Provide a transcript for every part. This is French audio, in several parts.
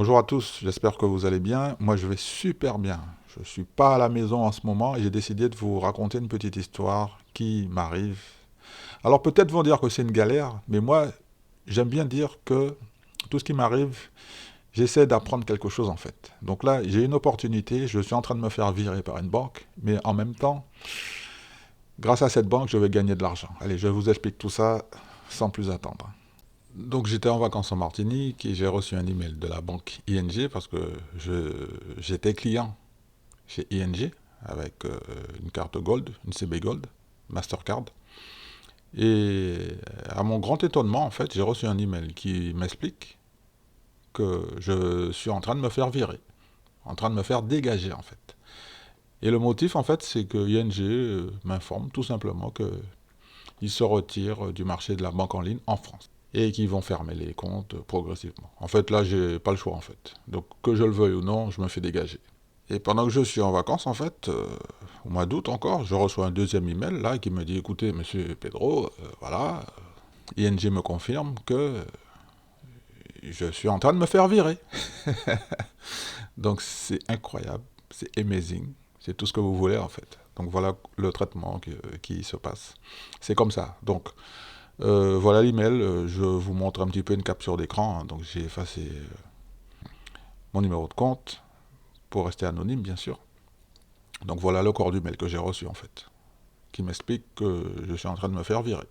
Bonjour à tous, j'espère que vous allez bien. Moi, je vais super bien. Je suis pas à la maison en ce moment et j'ai décidé de vous raconter une petite histoire qui m'arrive. Alors peut-être vont dire que c'est une galère, mais moi, j'aime bien dire que tout ce qui m'arrive, j'essaie d'apprendre quelque chose en fait. Donc là, j'ai une opportunité, je suis en train de me faire virer par une banque, mais en même temps, grâce à cette banque, je vais gagner de l'argent. Allez, je vous explique tout ça sans plus attendre. Donc j'étais en vacances en Martinique et j'ai reçu un email de la banque ING parce que j'étais client chez ING avec une carte Gold, une CB Gold, Mastercard. Et à mon grand étonnement, en fait, j'ai reçu un email qui m'explique que je suis en train de me faire virer, en train de me faire dégager en fait. Et le motif, en fait, c'est que ING m'informe tout simplement qu'ils se retirent du marché de la banque en ligne en France et qu'ils vont fermer les comptes progressivement. En fait, là, j'ai pas le choix en fait. Donc, que je le veuille ou non, je me fais dégager. Et pendant que je suis en vacances, en fait, au mois d'août encore, je reçois un deuxième email là qui me dit écoutez, monsieur Pedro, voilà, ING me confirme que je suis en train de me faire virer. Donc c'est incroyable, c'est amazing, c'est tout ce que vous voulez en fait. Donc voilà le traitement qui se passe. C'est comme ça. Donc voilà l'email, je vous montre un petit peu une capture d'écran. Hein. Donc j'ai effacé mon numéro de compte pour rester anonyme bien sûr. Donc voilà le corps du mail que j'ai reçu en fait, qui m'explique que je suis en train de me faire virer.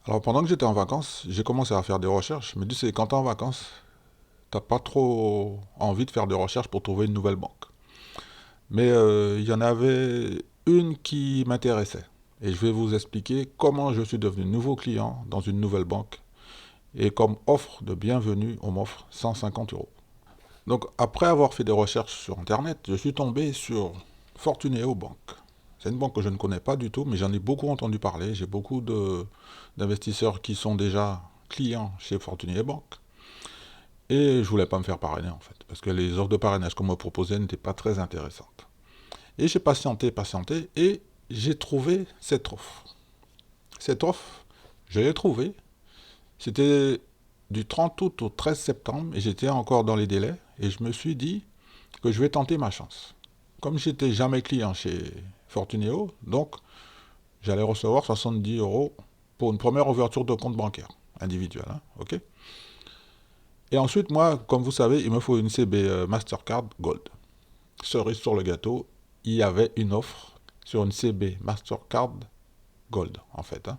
Alors pendant que j'étais en vacances, j'ai commencé à faire des recherches. Mais tu sais, quand t'es en vacances, t'as pas trop envie de faire des recherches pour trouver une nouvelle banque. Mais il y en avait une qui m'intéressait. Et je vais vous expliquer comment je suis devenu nouveau client dans une nouvelle banque. Et comme offre de bienvenue, on m'offre 150 euros. Donc après avoir fait des recherches sur Internet, je suis tombé sur Fortuneo Bank. C'est une banque que je ne connais pas du tout, mais j'en ai beaucoup entendu parler. J'ai beaucoup d'investisseurs qui sont déjà clients chez Fortuneo Bank. Et je voulais pas me faire parrainer en fait, parce que les offres de parrainage qu'on me proposait n'étaient pas très intéressantes. Et j'ai patienté, patienté, et j'ai trouvé cette offre. Cette offre, je l'ai trouvée. C'était du 30 août au 13 septembre, et j'étais encore dans les délais, et je me suis dit que je vais tenter ma chance. Comme j'étais jamais client chez Fortuneo, donc j'allais recevoir 70 euros pour une première ouverture de compte bancaire individuel. Hein, ok. Et ensuite, moi, comme vous savez, il me faut une CB Mastercard Gold. Cerise sur le gâteau, il y avait une offre sur une CB Mastercard Gold, en fait. Hein.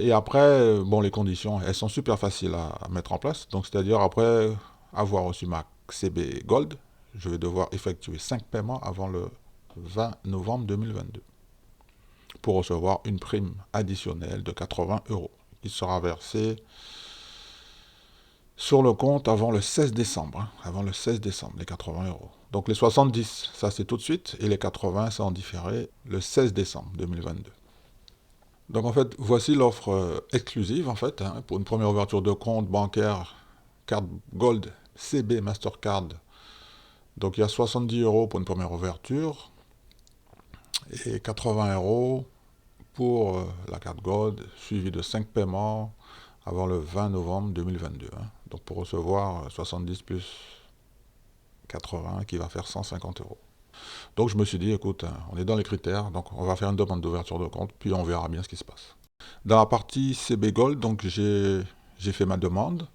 Et après, bon, les conditions, elles sont super faciles à mettre en place. Donc, c'est-à-dire, après avoir reçu ma CB Gold, je vais devoir effectuer 5 paiements avant le 20 novembre 2022 pour recevoir une prime additionnelle de 80 euros qui sera versée sur le compte avant le 16 décembre. Hein, avant le 16 décembre, les 80 euros. Donc les 70, ça c'est tout de suite, et les 80, ça en différé le 16 décembre 2022. Donc en fait, voici l'offre exclusive en fait, hein, pour une première ouverture de compte bancaire, carte Gold, CB Mastercard. Donc il y a 70 euros pour une première ouverture et 80 euros pour la carte Gold, suivi de 5 paiements avant le 20 novembre 2022. Hein. Donc pour recevoir 70 plus 80 qui va faire 150 euros. Donc je me suis dit, écoute, hein, on est dans les critères, donc on va faire une demande d'ouverture de compte, puis on verra bien ce qui se passe. Dans la partie CB Gold, donc j'ai fait ma demande.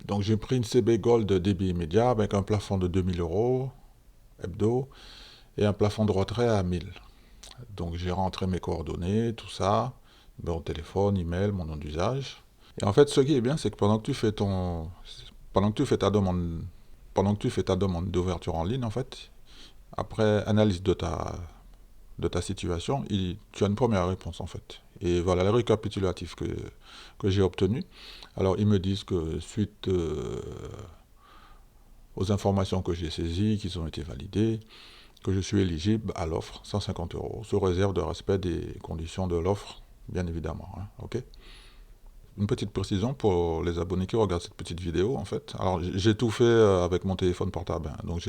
Donc j'ai pris une CB Gold de débit immédiat avec un plafond de 2000 euros hebdo et un plafond de retrait à 1000. Donc j'ai rentré mes coordonnées, tout ça, numéro de téléphone, email, mon nom d'usage. Et en fait, ce qui est bien, c'est que pendant que tu fais ta demande, pendant que tu fais ta demande d'ouverture en ligne, en fait, après analyse de ta situation, tu as une première réponse en fait. Et voilà le récapitulatif que j'ai obtenu. Alors ils me disent que suite aux informations que j'ai saisies, qui ont été validées, que je suis éligible à l'offre 150 euros, sous réserve de respect des conditions de l'offre, bien évidemment. Hein, ok. Une petite précision pour les abonnés qui regardent cette petite vidéo en fait. Alors j'ai tout fait avec mon téléphone portable. Hein, donc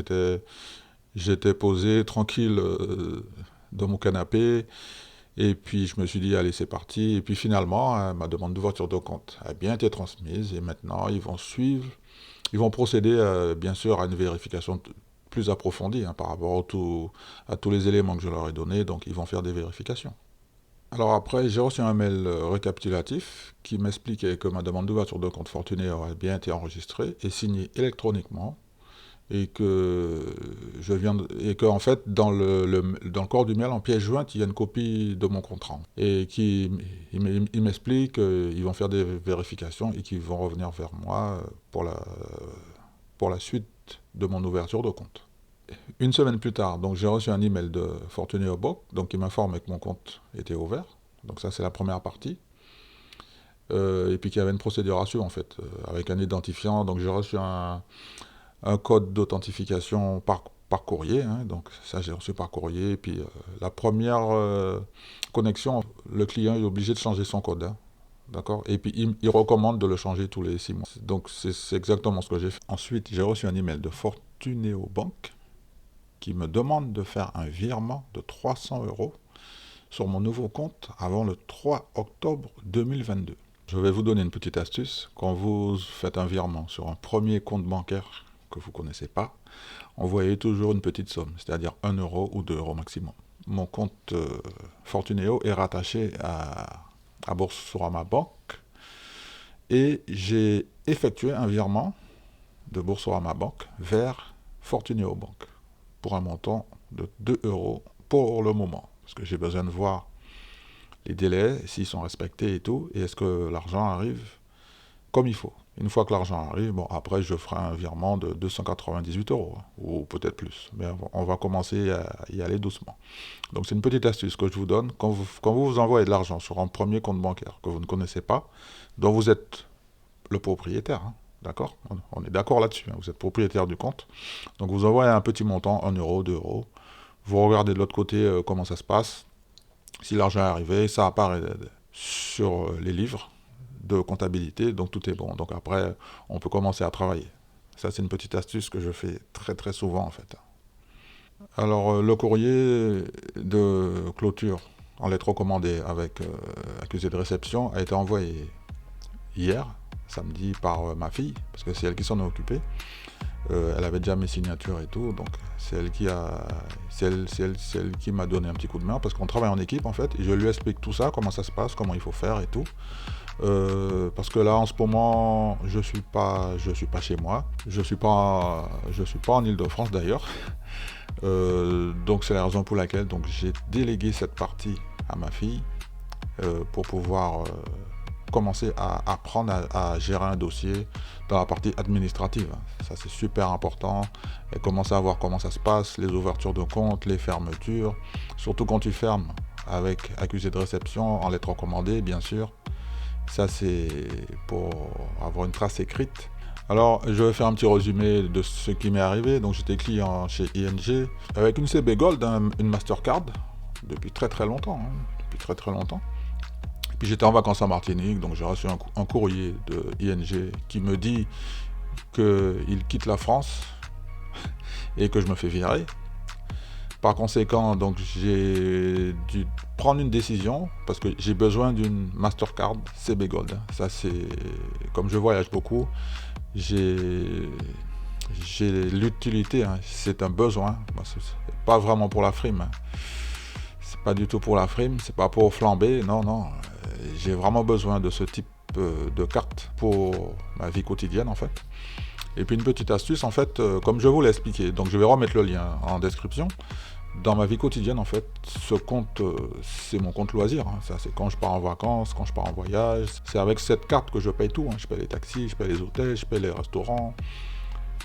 j'étais posé tranquille dans mon canapé Et puis je me suis dit, allez, c'est parti. Et puis finalement, ma demande d'ouverture de compte a bien été transmise. Et maintenant, ils vont procéder bien sûr à une vérification plus approfondie par rapport à tous les éléments que je leur ai donnés. Donc ils vont faire des vérifications. Alors après, j'ai reçu un mail récapitulatif qui m'expliquait que ma demande d'ouverture de compte Fortuné aurait bien été enregistrée et signée électroniquement et et que en fait dans le corps du mail en pièce jointe il y a une copie de mon contrat et il m'explique qu'ils vont faire des vérifications et qu'ils vont revenir vers moi pour la suite de mon ouverture de compte. Une semaine plus tard, donc j'ai reçu un email de Fortuné Bank, donc qui m'informe que mon compte était ouvert. Donc ça c'est la première partie. Et puis qu'il y avait une procédure à suivre en fait, avec un identifiant. Donc j'ai reçu un code d'authentification par courrier. Donc ça j'ai reçu par courrier. Et puis la première connexion, le client est obligé de changer son code. D'accord. Et puis il recommande de le changer tous les 6 mois. Donc c'est exactement ce que j'ai fait. Ensuite j'ai reçu un email de Fortunéo Bank qui me demande de faire un virement de 300 € sur mon nouveau compte avant le 3 octobre 2022. Je vais vous donner une petite astuce. Quand vous faites un virement sur un premier compte bancaire que vous ne connaissez pas, envoyez toujours une petite somme, c'est-à-dire 1 € ou 2 € maximum. Mon compte Fortunéo est rattaché à Boursorama Bank et j'ai effectué un virement de Boursorama Bank vers Fortunéo Bank pour un montant de 2 € pour le moment, parce que j'ai besoin de voir les délais, s'ils sont respectés et tout, et est-ce que l'argent arrive comme il faut. Une fois que l'argent arrive, bon, après je ferai un virement de 298 €, ou peut-être plus, mais on va commencer à y aller doucement. Donc c'est une petite astuce que je vous donne, quand vous envoyez de l'argent sur un premier compte bancaire que vous ne connaissez pas, dont vous êtes le propriétaire, d'accord ? On est d'accord là-dessus, vous êtes propriétaire du compte, donc vous envoyez un petit montant, 1 €, 2 €, vous regardez de l'autre côté comment ça se passe, si l'argent est arrivé, ça apparaît sur les livres de comptabilité, donc tout est bon. Donc après, on peut commencer à travailler. Ça, c'est une petite astuce que je fais très très souvent en fait. Alors, le courrier de clôture en lettre recommandée avec accusé de réception a été envoyé hier, samedi, par ma fille, parce que c'est elle qui s'en est occupée. Elle avait déjà mes signatures et tout, donc c'est elle qui m'a donné un petit coup de main, parce qu'on travaille en équipe en fait, et je lui explique tout ça, comment ça se passe, comment il faut faire et tout. Parce que là en ce moment je suis pas chez moi, je suis pas en Île-de-France d'ailleurs. Donc c'est la raison pour laquelle donc j'ai délégué cette partie à ma fille pour pouvoir commencer à apprendre à gérer un dossier dans la partie administrative. Ça c'est super important, et commencer à voir comment ça se passe, les ouvertures de compte, les fermetures, surtout quand tu fermes avec accusé de réception en lettre recommandée bien sûr. Ça c'est pour avoir une trace écrite. Alors je vais faire un petit résumé de ce qui m'est arrivé. Donc j'étais client chez ING avec une CB Gold, une Mastercard depuis très très longtemps. Et puis j'étais en vacances en Martinique, donc j'ai reçu un courrier de ING qui me dit qu'il quitte la France et que je me fais virer. Par conséquent, donc j'ai dû prendre une décision parce que j'ai besoin d'une Mastercard CB Gold. Ça c'est, comme je voyage beaucoup, j'ai l'utilité, c'est un besoin. C'est pas vraiment pour la frime. C'est pas du tout pour la frime, c'est pas pour flamber, non. J'ai vraiment besoin de ce type de carte pour ma vie quotidienne en fait. Et puis une petite astuce en fait, comme je vous l'ai expliqué, donc je vais remettre le lien en description. Dans ma vie quotidienne en fait, ce compte, c'est mon compte loisir. Ça c'est quand je pars en vacances, quand je pars en voyage. C'est avec cette carte que je paye tout. Je paye les taxis, je paye les hôtels, je paye les restaurants,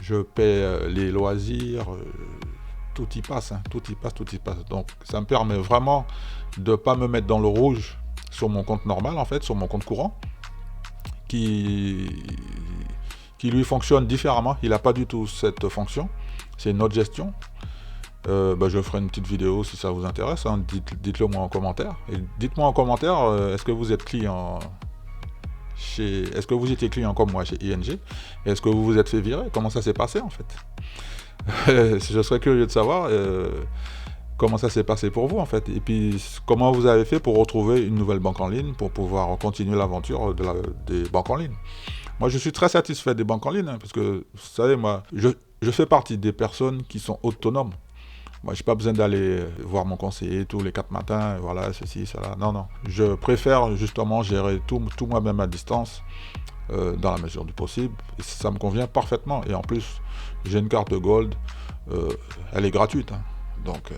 je paye les loisirs. Tout y passe, tout y passe. Donc ça me permet vraiment de ne pas me mettre dans le rouge sur mon compte normal en fait, sur mon compte courant, qui lui fonctionne différemment. Il n'a pas du tout cette fonction. C'est une autre gestion. Je ferai une petite vidéo si ça vous intéresse. Dites-le moi en commentaire. Et dites-moi en commentaire, est-ce que vous êtes client est-ce que vous étiez client comme moi chez ING? Est-ce que vous vous êtes fait virer? Comment ça s'est passé en fait? Je serais curieux de savoir. comment ça s'est passé pour vous en fait. Et puis comment vous avez fait pour retrouver une nouvelle banque en ligne, pour pouvoir continuer l'aventure des banques en ligne. Moi, je suis très satisfait des banques en ligne, hein, parce que, vous savez, moi, je fais partie des personnes qui sont autonomes. Moi, je n'ai pas besoin d'aller voir mon conseiller tous les 4 matins, voilà, ceci, cela. Non, non. Je préfère justement gérer tout moi-même à distance, dans la mesure du possible. Et ça me convient parfaitement. Et en plus, j'ai une carte Gold, elle est gratuite, hein. Donc,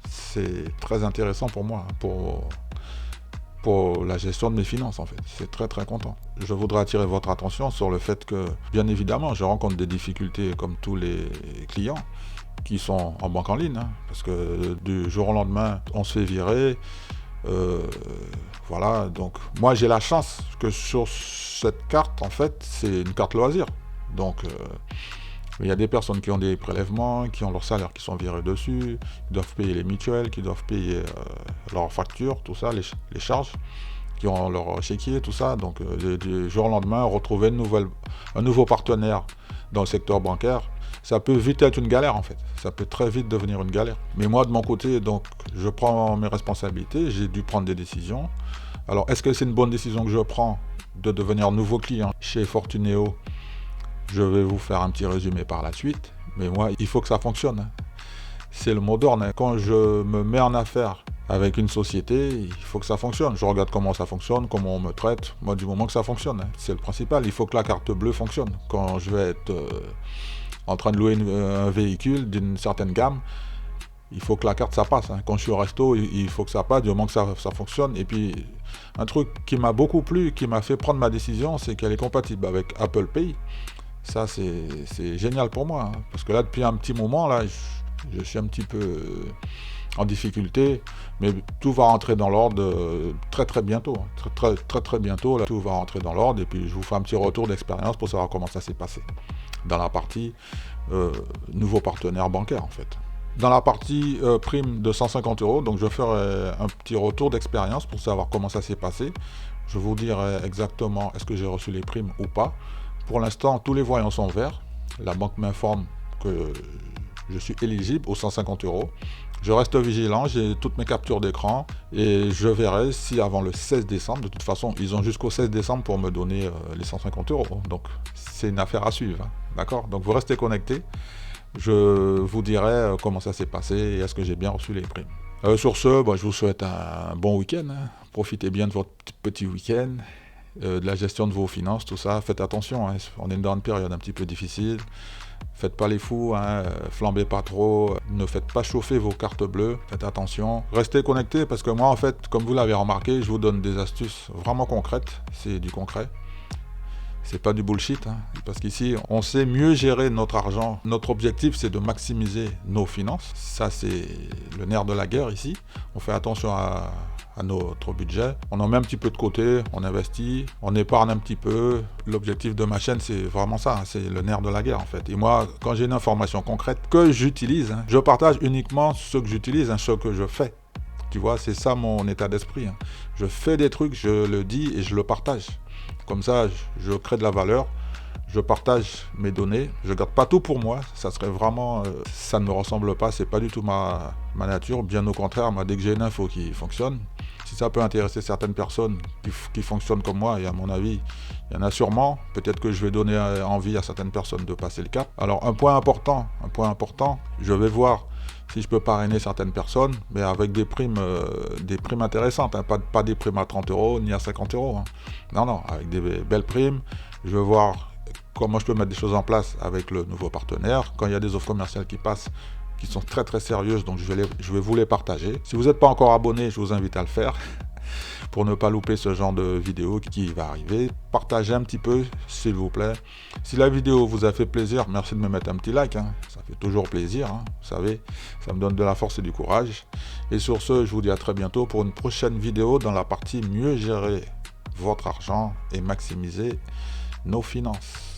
c'est très intéressant pour moi, hein, pour la gestion de mes finances en fait. C'est très très content. Je voudrais attirer votre attention sur le fait que, bien évidemment, je rencontre des difficultés comme tous les clients qui sont en banque en ligne, hein, parce que du jour au lendemain, on se fait virer. Voilà, donc moi j'ai la chance que sur cette carte, en fait, c'est une carte loisir. Donc, il y a des personnes qui ont des prélèvements, qui ont leur salaire qui sont virés dessus, qui doivent payer les mutuelles, qui doivent payer leurs factures, tout ça, les charges, qui ont leur chéquier, tout ça. Donc, du jour au lendemain, retrouver un nouveau partenaire dans le secteur bancaire, ça peut vite être une galère en fait. Ça peut très vite devenir une galère. Mais moi, de mon côté, donc, je prends mes responsabilités, j'ai dû prendre des décisions. Alors, est-ce que c'est une bonne décision que je prends de devenir nouveau client chez Fortuneo? Je vais vous faire un petit résumé par la suite, mais moi, il faut que ça fonctionne, hein. C'est le mot d'ordre, hein. Quand je me mets en affaire avec une société, il faut que ça fonctionne. Je regarde comment ça fonctionne, comment on me traite. Moi, du moment que ça fonctionne, hein, c'est le principal. Il faut que la carte bleue fonctionne. Quand je vais être en train de louer un véhicule d'une certaine gamme, il faut que la carte ça passe, hein. Quand je suis au resto, il faut que ça passe, du moment que ça fonctionne. Et puis, un truc qui m'a beaucoup plu, qui m'a fait prendre ma décision, c'est qu'elle est compatible avec Apple Pay. Ça, c'est génial pour moi, hein, parce que là, depuis un petit moment, là, je suis un petit peu en difficulté, mais tout va rentrer dans l'ordre très très bientôt, hein. Très bientôt, là, tout va rentrer dans l'ordre, et puis je vous fais un petit retour d'expérience pour savoir comment ça s'est passé dans la partie nouveau partenaire bancaire, en fait. Dans la partie prime de 150 €, donc je ferai un petit retour d'expérience pour savoir comment ça s'est passé. Je vous dirai exactement est-ce que j'ai reçu les primes ou pas. Pour l'instant, tous les voyants sont verts. La banque m'informe que je suis éligible aux 150 €. Je reste vigilant, j'ai toutes mes captures d'écran et je verrai si avant le 16 décembre, de toute façon, ils ont jusqu'au 16 décembre pour me donner les 150 €. Donc, c'est une affaire à suivre, hein. D'accord? Donc, vous restez connectés. Je vous dirai comment ça s'est passé et est-ce que j'ai bien reçu les primes. Sur ce, je vous souhaite un bon week-end, hein. Profitez bien de votre petit week-end. De la gestion de vos finances, tout ça, faites attention, hein. On est dans une période un petit peu difficile, faites pas les fous, hein. Flambez pas trop, ne faites pas chauffer vos cartes bleues, faites attention, restez connectés parce que moi en fait, comme vous l'avez remarqué, je vous donne des astuces vraiment concrètes, c'est du concret. C'est pas du bullshit, hein, parce qu'ici, on sait mieux gérer notre argent. Notre objectif, c'est de maximiser nos finances. Ça, c'est le nerf de la guerre ici. On fait attention à notre budget. On en met un petit peu de côté, on investit, on épargne un petit peu. L'objectif de ma chaîne, c'est vraiment ça, hein, c'est le nerf de la guerre en fait. Et moi, quand j'ai une information concrète que j'utilise, hein, je partage uniquement ce que j'utilise, hein, ce que je fais. Tu vois, c'est ça mon état d'esprit, hein. Je fais des trucs, je le dis et je le partage. Comme ça, je crée de la valeur, je partage mes données, je garde pas tout pour moi, ça serait vraiment, ça ne me ressemble pas, c'est pas du tout ma nature, bien au contraire, moi, dès que j'ai une info qui fonctionne, si ça peut intéresser certaines personnes qui fonctionnent comme moi, et à mon avis, il y en a sûrement, peut-être que je vais donner envie à certaines personnes de passer le cap. Alors un point important, je vais voir si je peux parrainer certaines personnes, mais avec des primes intéressantes, hein, pas des primes à 30 € ni à 50 €. Hein. Non, avec des belles primes. Je vais voir comment je peux mettre des choses en place avec le nouveau partenaire. Quand il y a des offres commerciales qui passent, qui sont très très sérieuses, donc je vais vous les partager. Si vous n'êtes pas encore abonné, je vous invite à le faire pour ne pas louper ce genre de vidéo qui va arriver. Partagez un petit peu, s'il vous plaît. Si la vidéo vous a fait plaisir, merci de me mettre un petit like, hein. Ça fait toujours plaisir, hein. Vous savez, ça me donne de la force et du courage. Et sur ce, je vous dis à très bientôt pour une prochaine vidéo dans la partie mieux gérer votre argent et maximiser nos finances.